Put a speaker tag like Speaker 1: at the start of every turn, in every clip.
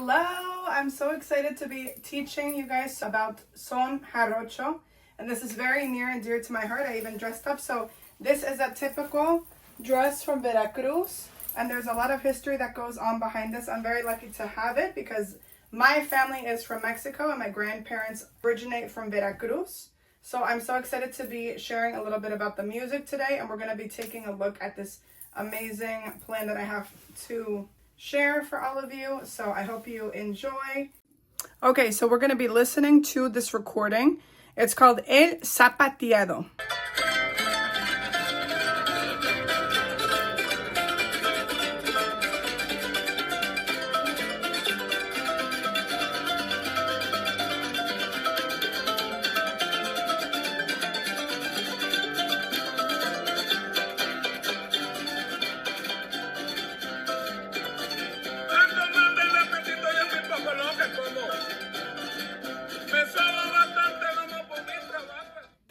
Speaker 1: Hello, I'm so excited to be teaching you guys about son jarocho, and this is very near and dear to my heart. I even dressed up. So this is a typical dress from Veracruz, and there's a lot of history that goes on behind this. I'm very lucky to have it because my family is from Mexico and my grandparents originate from Veracruz. So I'm so excited to be sharing a little bit about the music today, and we're going to be taking a look at this amazing plan that I have to share for all of you. So I hope you enjoy. Okay, so we're going to be listening to this recording. It's called El Zapateado.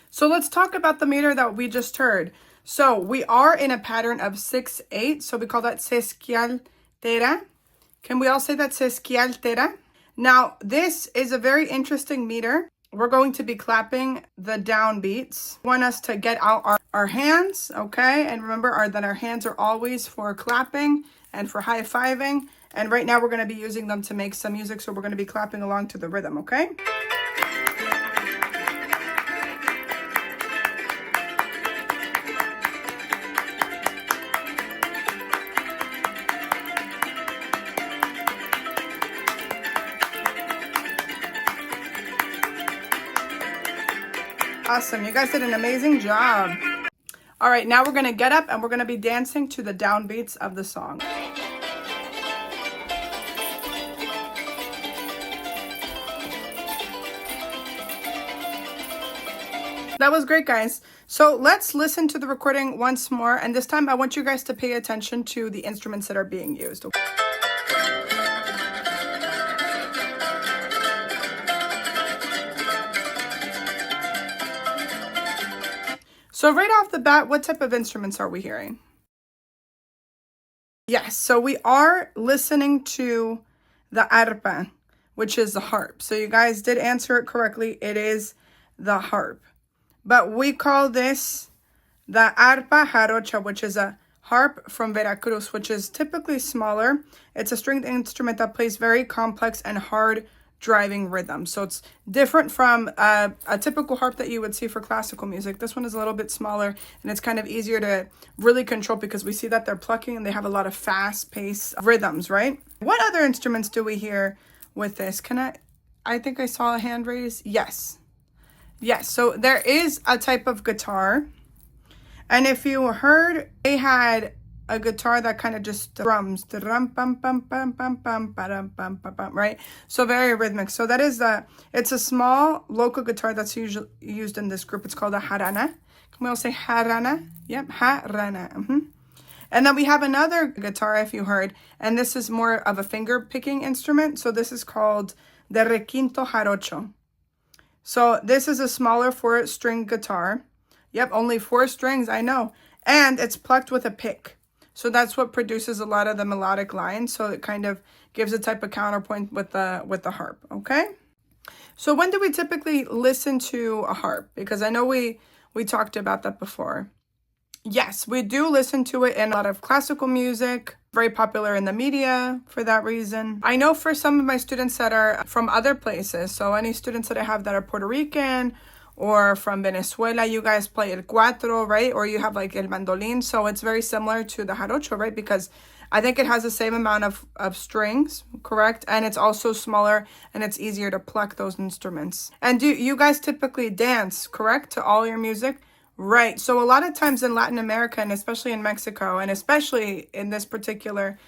Speaker 1: So let's talk about the meter that we just heard. So we are in a pattern of 6/8. So we call that sesquialtera. Can we all say that sesquialtera? Now, this is a very interesting meter. We're going to be clapping the downbeats. I want us to get out our hands, okay? And remember that our hands are always for clapping and for high-fiving. And right now we're going to be using them to make some music. So we're going to be clapping along to the rhythm, okay? Awesome. You guys did an amazing job. All right, now we're going to get up and we're going to be dancing to the downbeats of the song. That was great, guys. So let's listen to the recording once more. And this time I want you guys to pay attention to the instruments that are being used. So right off the bat, what type of instruments are we hearing? Yes, so we are listening to the arpa, which is the harp. So you guys did answer it correctly. It is the harp. But we call this the arpa jarocha, which is a harp from Veracruz, which is typically smaller. It's a stringed instrument that plays very complex and hard driving rhythm. So it's different from a typical harp that you would see for classical music. This one is a little bit smaller and it's kind of easier to really control because we see that they're plucking and they have a lot of fast-paced rhythms, right? What other instruments do we hear with this? I think I saw a hand raise. Yes. Yes, so there is a type of guitar. And if you heard, they had a guitar that kind of just drums, right? So very rhythmic. So that is it's a small local guitar that's usually used in this group. It's called a jarana. Can we all say jarana? Yep, jarana. And then we have another guitar, if you heard, and this is more of a finger picking instrument. So this is called the requinto jarocho. So this is a smaller 4-string guitar. Yep, only 4 strings, I know. And it's plucked with a pick. So that's what produces a lot of the melodic lines. So it kind of gives a type of counterpoint with the harp, okay? So when do we typically listen to a harp? Because I know we talked about that before. Yes, we do listen to it in a lot of classical music, very popular in the media for that reason. I know for some of my students that are from other places, so any students that I have that are Puerto Rican or from Venezuela, you guys play el cuatro, right? Or you have like el mandolin. So it's very similar to the jarocho, right? Because I think it has the same amount of strings, correct? And it's also smaller and it's easier to pluck those instruments. And do you guys typically dance, correct, to all your music? Right. So a lot of times in Latin America, and especially in Mexico, and especially in this particular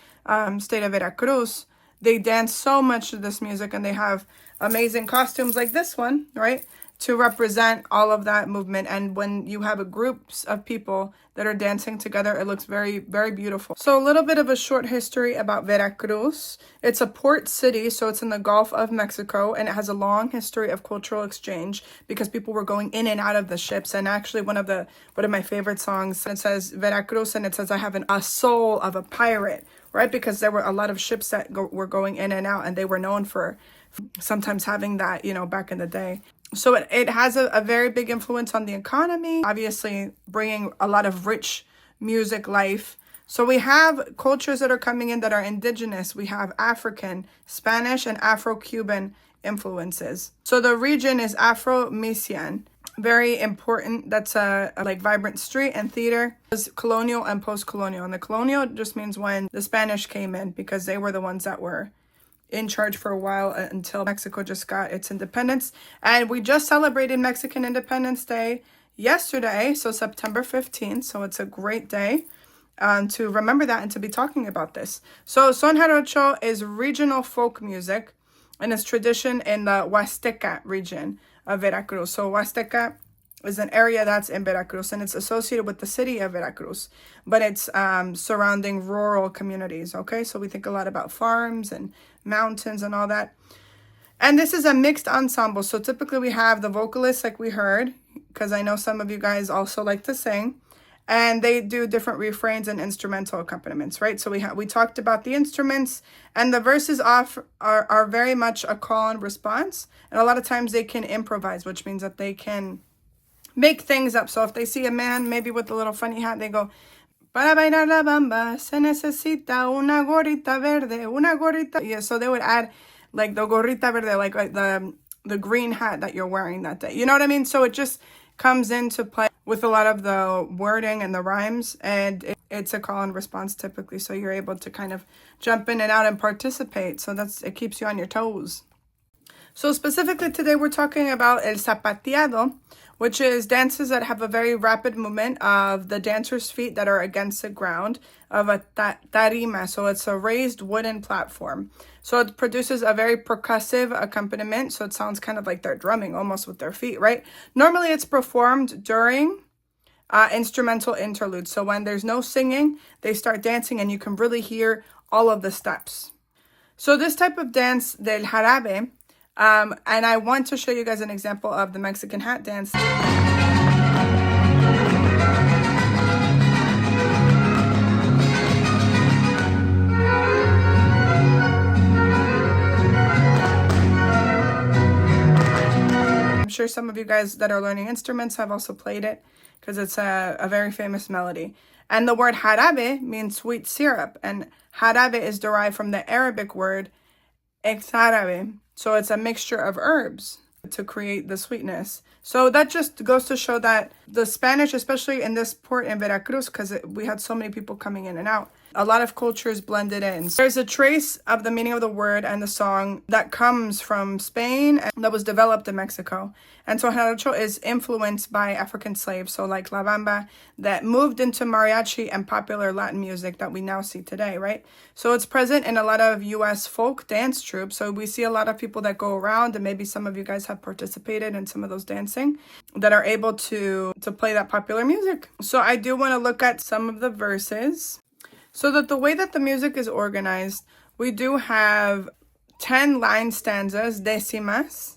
Speaker 1: state of Veracruz, they dance so much to this music and they have amazing costumes like this one, right? To represent all of that movement. And when you have groups of people that are dancing together, it looks very, very beautiful. So a little bit of a short history about Veracruz. It's a port city, so it's in the Gulf of Mexico, and it has a long history of cultural exchange because people were going in and out of the ships. And actually one of my favorite songs, it says Veracruz, and it says I have a soul of a pirate, right? Because there were a lot of ships that were going in and out, and they were known for sometimes having that, back in the day. So it has a very big influence on the economy, obviously bringing a lot of rich music life. So we have cultures that are coming in that are indigenous. We have African, Spanish, and Afro-Cuban influences. So the region is Afro-Misian. Very important. That's a like vibrant street and theater. It's colonial and post-colonial. And the colonial just means when the Spanish came in, because they were the ones that were in charge for a while until Mexico just got its independence. And we just celebrated Mexican Independence Day yesterday, so September 15th. So it's a great day to remember that and to be talking about this. So Son Jarocho is regional folk music, and it's tradition in the Huasteca region of Veracruz. So Huasteca is an area that's in Veracruz, and it's associated with the city of Veracruz, but it's surrounding rural communities, okay? So we think a lot about farms and mountains and all that. And this is a mixed ensemble. So typically we have the vocalists like we heard, because I know some of you guys also like to sing, and they do different refrains and instrumental accompaniments, right? So we talked about the instruments, and the verses are very much a call and response, and a lot of times they can improvise, which means that they can make things up. So if they see a man maybe with a little funny hat, they go, para bailar la bamba se necesita una gorrita verde, una gorrita. Yeah, so they would add like the gorrita verde, like the green hat that you're wearing that day. You know what I mean? So it just comes into play with a lot of the wording and the rhymes, and it's a call and response typically. So you're able to kind of jump in and out and participate. So it keeps you on your toes. So specifically today, we're talking about el zapateado, which is dances that have a very rapid movement of the dancer's feet that are against the ground of a tarima. So it's a raised wooden platform. So it produces a very percussive accompaniment. So it sounds kind of like they're drumming almost with their feet, right? Normally it's performed during instrumental interludes. So when there's no singing, they start dancing and you can really hear all of the steps. So this type of dance, del jarabe, and I want to show you guys an example of the Mexican hat dance. I'm sure some of you guys that are learning instruments have also played it, because it's a very famous melody. And the word jarabe means sweet syrup, and jarabe is derived from the Arabic word exarabe. So it's a mixture of herbs to create the sweetness. So that just goes to show that the Spanish, especially in this port in Veracruz, because we had so many people coming in and out, a lot of cultures blended in. There's a trace of the meaning of the word and the song that comes from Spain and that was developed in Mexico. And so Jarocho is influenced by African slaves, so like La Bamba, that moved into mariachi and popular Latin music that we now see today, right? So it's present in a lot of U.S. folk dance troupes. So we see a lot of people that go around, and maybe some of you guys have participated in some of those dancing, that are able to play that popular music. So I do want to look at some of the verses. So that the way that the music is organized, we do have 10 line stanzas, décimas,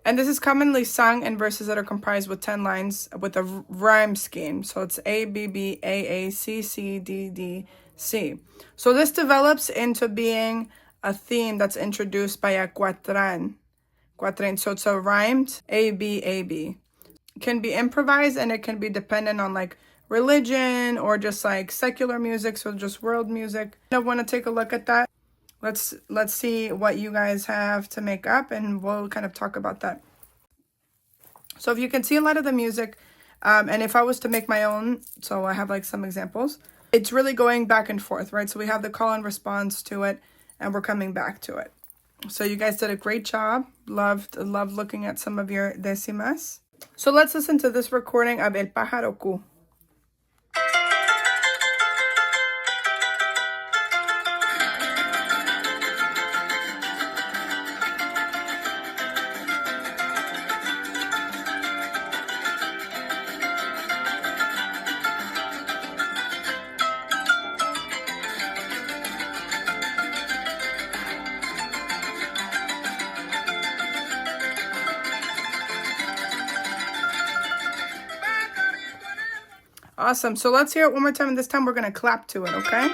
Speaker 1: and this is commonly sung in verses that are comprised with 10 lines with a rhyme scheme. So it's A, B, B, A, A, C, C, D, D, C. So this develops into being a theme that's introduced by a cuatran. So it's a rhymed A, B, A, B. It can be improvised, and it can be dependent on like religion or just like secular music, so just world music. I want to take a look at that. Let's see what you guys have to make up, and we'll kind of talk about that. So if you can see a lot of the music, and if I was to make my own, so I have like some examples, it's really going back and forth, right? So we have the call and response to it, and we're coming back to it. So you guys did a great job. Loved looking at some of your décimas. So let's listen to this recording of El Pájaro Cu. Awesome. So let's hear it one more time, and this time we're going to clap to it, okay?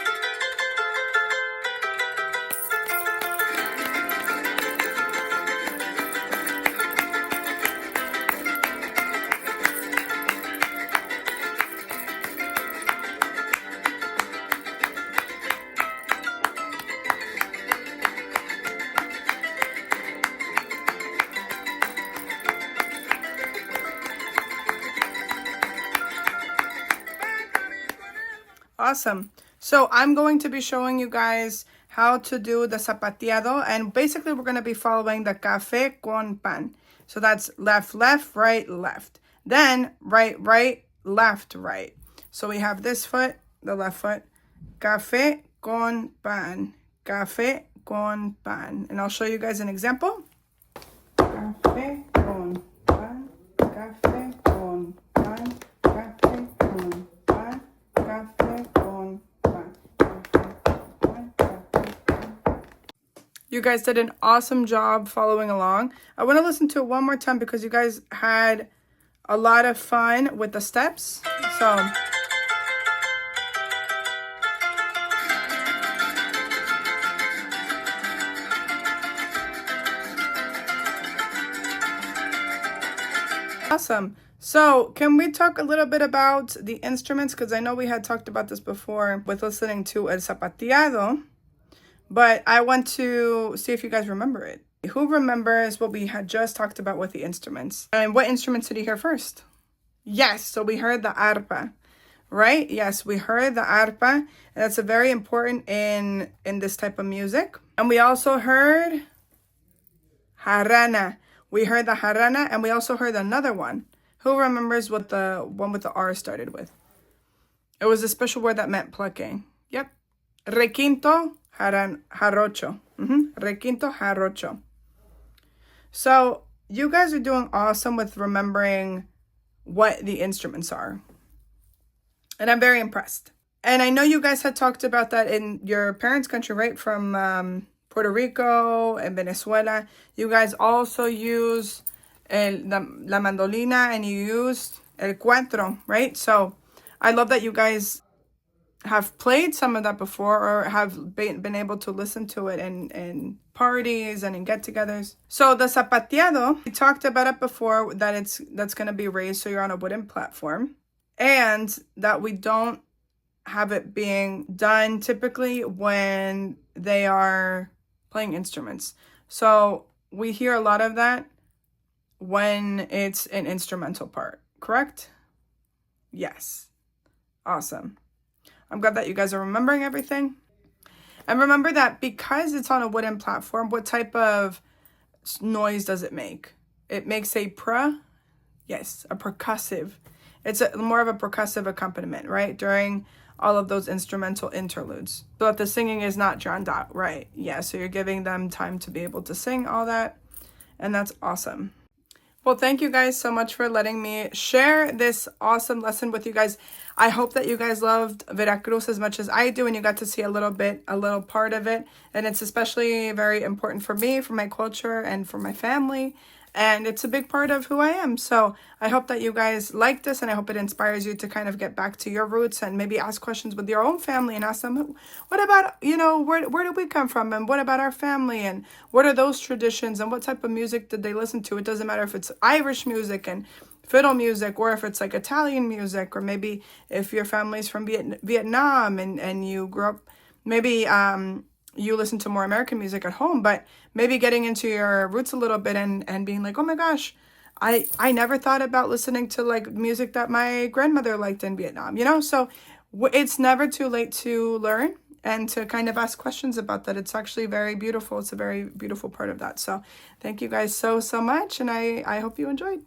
Speaker 1: Awesome. So I'm going to be showing you guys how to do the zapateado, and basically we're going to be following the café con pan. So that's left, left, right, left. Then right, right, left, right. So we have this foot, the left foot, café con pan, café con pan. And I'll show you guys an example. Café con pan, café con pan, café con pan, café con pan, café con pan. You guys did an awesome job following along. I want to listen to it one more time because you guys had a lot of fun with the steps. So awesome. So can we talk a little bit about the instruments? Because I know we had talked about this before with listening to El Zapateado, but I want to see if you guys remember it. Who remembers what we had just talked about with the instruments? And what instruments did you hear first? Yes, so we heard the arpa, right? Yes, we heard the arpa. And that's a very important in this type of music. And we also heard jarana. We heard the jarana, and we also heard another one. Who remembers what the one with the R started with? It was a special word that meant plucking. Yep. Requinto, jarocho. Requinto, jarocho. So you guys are doing awesome with remembering what the instruments are. And I'm very impressed. And I know you guys had talked about that in your parents' country, right? From Puerto Rico and Venezuela. You guys also use la mandolina, and you used el cuatro, right? So I love that you guys have played some of that before, or have been able to listen to it in parties and in get-togethers. So the zapateado, we talked about it before, that that's going to be raised, so you're on a wooden platform, and that we don't have it being done typically when they are playing instruments. So we hear a lot of that when it's an instrumental part, correct? Yes. Awesome. I'm glad that you guys are remembering everything. And remember that because it's on a wooden platform, what type of noise does it make? It makes a yes, a percussive. It's more of a percussive accompaniment, right? During all of those instrumental interludes. So that the singing is not drowned out, right? Yeah, so you're giving them time to be able to sing all that. And that's awesome. Well, thank you guys so much for letting me share this awesome lesson with you guys. I hope that you guys loved Veracruz as much as I do, and you got to see a little part of it. And it's especially very important for me, for my culture, and for my family. And it's a big part of who I am. So I hope that you guys like this, and I hope it inspires you to kind of get back to your roots and maybe ask questions with your own family and ask them, what about, where did we come from? And what about our family? And what are those traditions? And what type of music did they listen to? It doesn't matter if it's Irish music and fiddle music, or if it's like Italian music, or maybe if your family's from Vietnam and you grew up, maybe you listen to more American music at home, but maybe getting into your roots a little bit and being like, oh my gosh, I never thought about listening to like music that my grandmother liked in Vietnam, So it's never too late to learn and to kind of ask questions about that. It's actually very beautiful. It's a very beautiful part of that. So thank you guys so much. And I hope you enjoyed.